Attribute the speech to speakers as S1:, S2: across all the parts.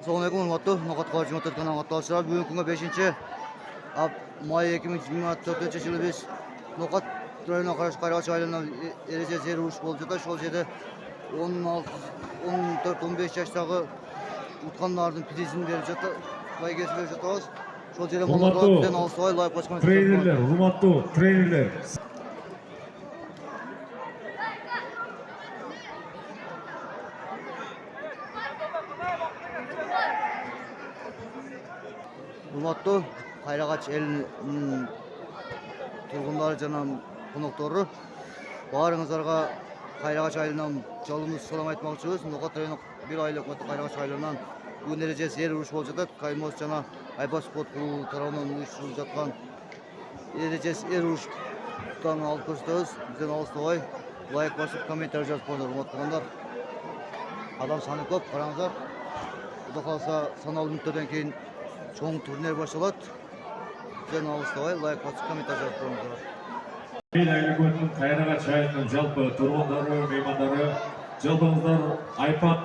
S1: Assalamualaikum warahmatullahi wabarakatuh. Notatan arkadaşlar bugün günü 5. May 2024 yılı biz Nokat rayonuna karşı Kayraç aylığına ereceğiz yer uruş bolca da şol jede 14-15 yaştagı utkanlardın prizini berip жатты. Bay geçip berip жатабыз. Şol jede Mamardov bizden Алсыбай лайк башкан
S2: тренерлер, урматтуу тренерлер.
S1: Урматтуу Кайрагач элинин тургундары жана коноктору, баарыңыздарга Кайрагач айылынан жалыныбызды салам айтмакчыбыз. Нокат району бир айлык Кайрагач айылынан бүгүн эрежеси эр уруш болуп жатат. Каймос жана Айбас спорт клубу тарабынан уюштурулуп жаткан эрежеси эр уруштан алып көрсөтөбүз. Бизден алыстабай лайк басып, комментарий жазып коюңуздар, урматтуугандар. Адам саны көп, караңыздар. Кудай кааласа саналуу мүнөттөрдөн кийин чоң турнир башталат. Бизден алыстабай лайк басып, комментарий жазып коюңуздар.
S2: Ел айлыгынын Кайрагач айылынын жалпы тургундары, меймандары, жалпыңыздар Айпак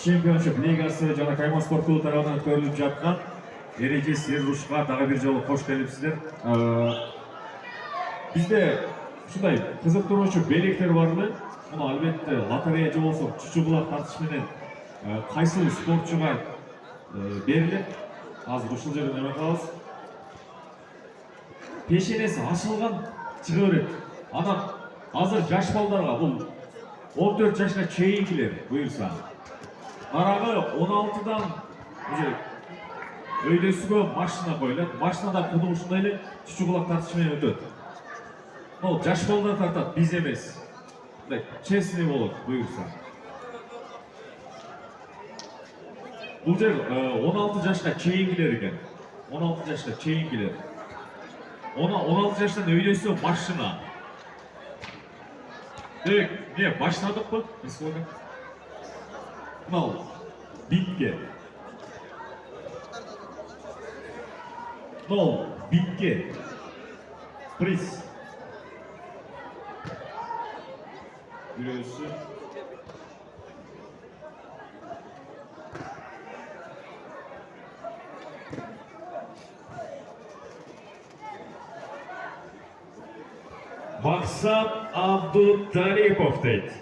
S2: чемпионшип лигасы жана Каймос спорт клубу тарабынан өткөрүлүп жаткан эрежеси эр урушка дагы бир жолу кош келипсиздер. Бизде ушундай кызыктыруучу белектер бар эле. Муну албетте лотерея же болсо чучу булак тартыш менен кайсыл спортчуга берилет. Азыр ушул жерден эме кылабыз. Пешенеси ачылган чыга берет. Анан азыр жаш балдарга бул 14 жашка чейинкилер буюрса. Арагы 16дан уже өйдөсүгө машина коюлат. Машинада кудум ушундай эле чучу булак тартыш менен өтөт. Ал жаш балдар тартат, биз эмес. Честный болот буюрса. Бул жер 16 жашка чейинкилер экен. 16 жашка чейинкилер. 16 жаштан өйдөсү машина. Не, баштадыкпы? Бескода. Мынау битке. Мынау битке. Приз. Бирөөсү. Максат Абдуталипов дейт.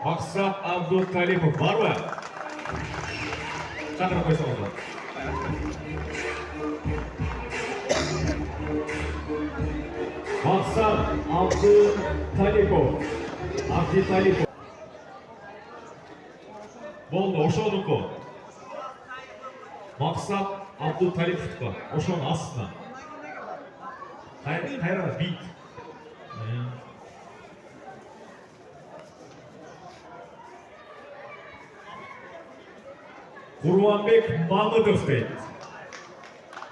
S2: Максат Абдуталипов барбы? Чакырып койсоңуздар. Максат Абдуталипов. Абдуталипов. Болду, ошонуку. Максат Абдуталиповго, ошонун астына. Кайра бит. Курманбек Мамытов дейт.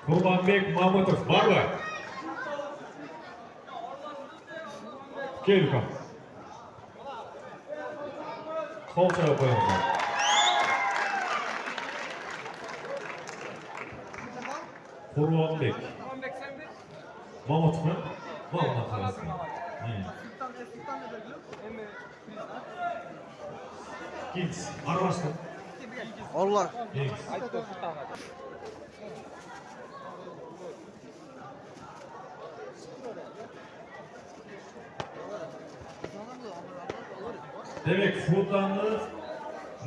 S2: Курманбек Мамытов барбы? Келкам. Кол чыгып коюңуздар. Курманбек. Мамытов. Мамытов карасın. Kings, arvastın.
S1: Allah.
S2: Demek Fudanlı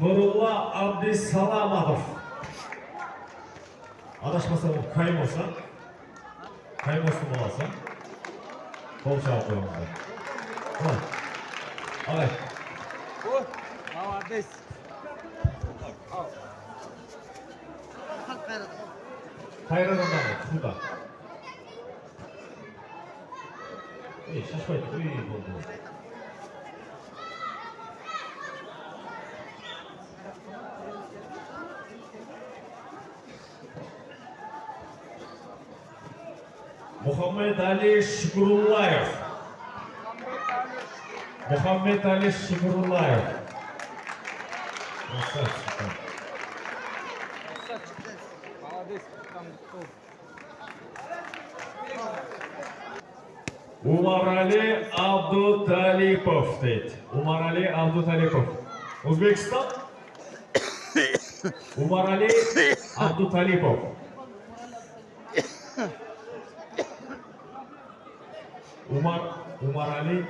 S2: Nurullah Abdisalamadov. Adaşmasam Kaymos'a. Kaymos'un olasa. Kol çağır koyumuzda. Alay.
S3: Молодец.
S2: Kayradan da Fuda. Şaşmaydı. İyi oldu. Muhammed Ali Şükrullayev. Muhammed Ali Şükrullayev.
S3: Молодец.
S2: Umarali Abdutалипов deydi. Umarali Abdutалипов. O'zbekiston Умарали Абдуталипов. Умарали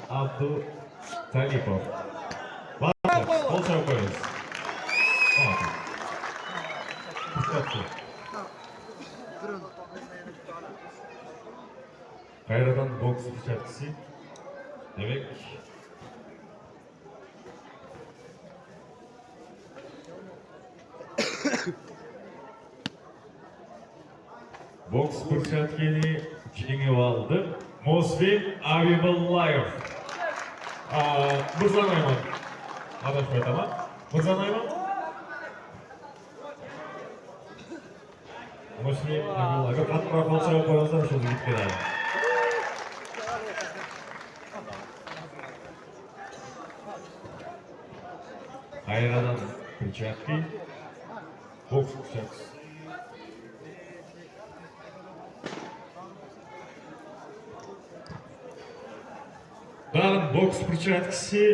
S2: Абдуталипов. Қол шауып қойыңыз. Қайрадан бокс перчаткасы. Демек, бокс перчатканы жеңіп алды Мосбек Абибуллаев. Мырза Найман. Адашып айтама. Мырза Найман. Мосбек Абибуллаев. Қаттырақ қол шауып қойыңыздар, шол жігітке. Қайрадан перчатки. Бокс перчаткасы. Дарын бокс перчаткасы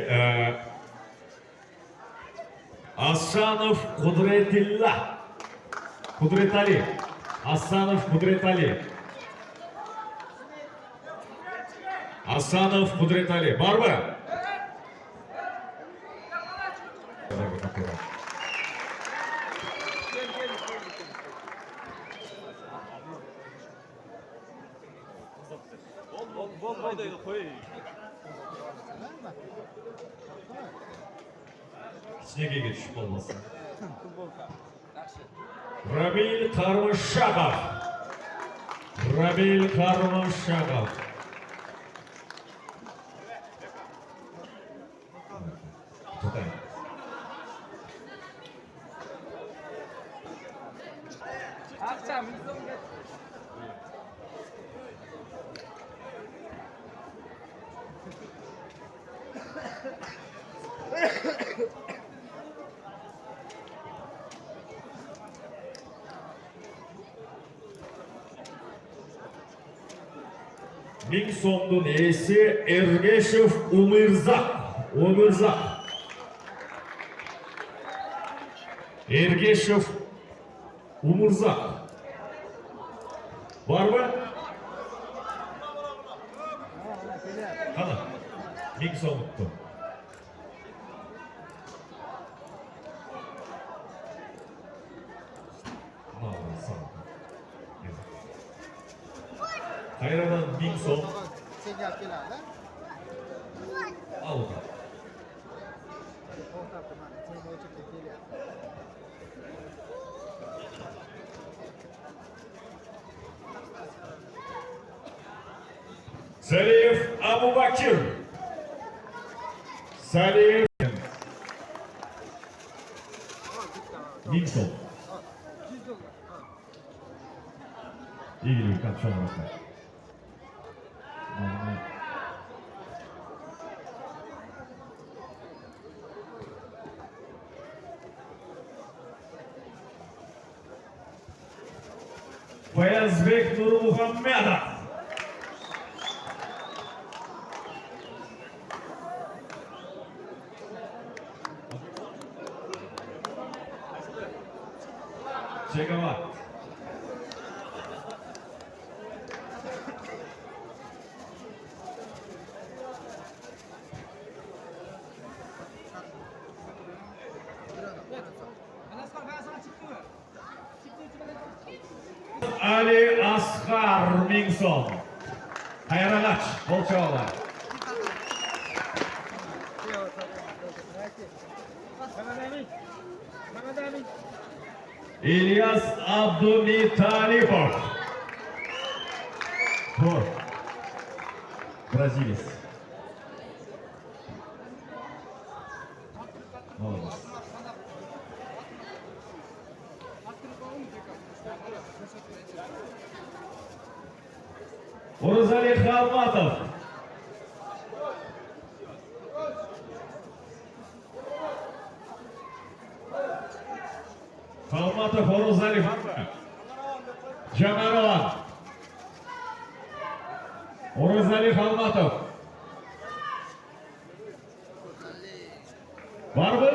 S2: Асанов Кудретилла. Кудретали. Асанов Кудретали. Асанов Кудретали. Бар ба?
S3: Болмайды қой.
S2: Снегеге түсіп болмасын. Рамиль Қармышағов. Рамиль Қармышағов. Тұтайын.
S3: Ақша, мүлдем кет.
S2: Мың сомдың есі Ергешев Умырзақ. Ергешев Умырзақ. Бар ба? Қана, мың сомдықты. Қайрадан мың сом. Ал оға. Салиев Абубакир. Салиев. Мың сом. İyi kapşon arasında. Fayazbek Nurmuhammedov. Çekavat. Ali Asgar Mingson. Hayranlaç, Bolçoğlu. İlyas Abdumitalipov. Por. Бразилец. Молодец. Урзали Халматов. Халматов Урзали Жанарова. Урзали Халматов. Var mı?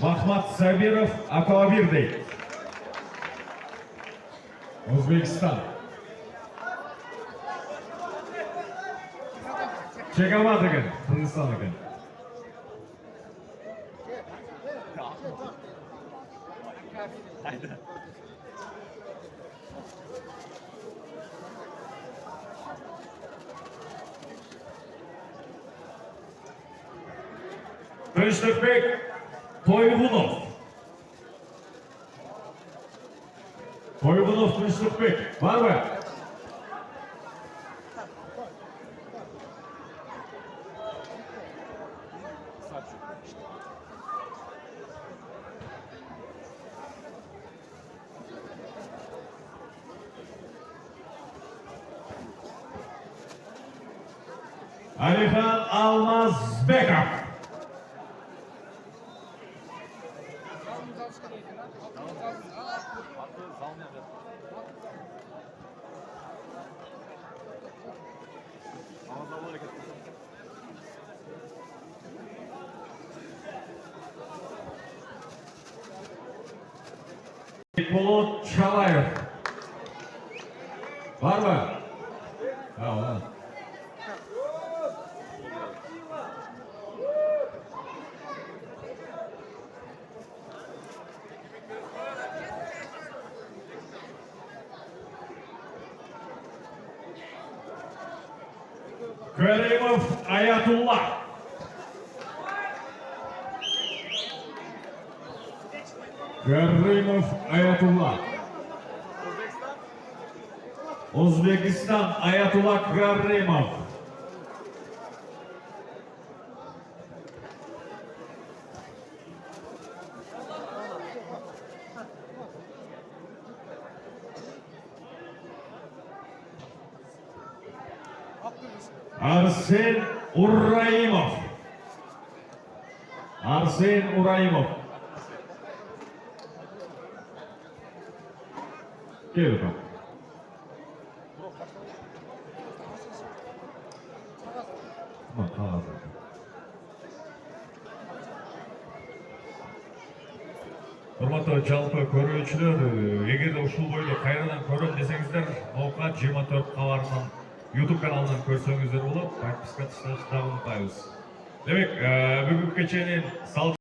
S2: Mahmat Sabirov Akabir'deydi. O'zbekiston. Chegamadı ekan, Hindiston ekan. Tinchlikbek To'yg'unov. To'yg'unov Tinchlikbek. Barmi? Alihan Almazbekov. Polat Chalayev. Var mı? Ha, var. Karimov Ayatullah. Karimov Ayatullah. O'zbekiston Ayatullah Karimov. Arsen Uraimov. Arsen Uraimov. Gel bakalım. Tamam. Hurmatli жалпы көрүүчүлөр, эгерде ушул бойдо кайрадан көрөм десеңиздер, Ноокат 24 кабарынан YouTube каналынан көрсөңүздөр болот. Подписка ташташты унутпайбыз. Демек, бүгүнкү кеченин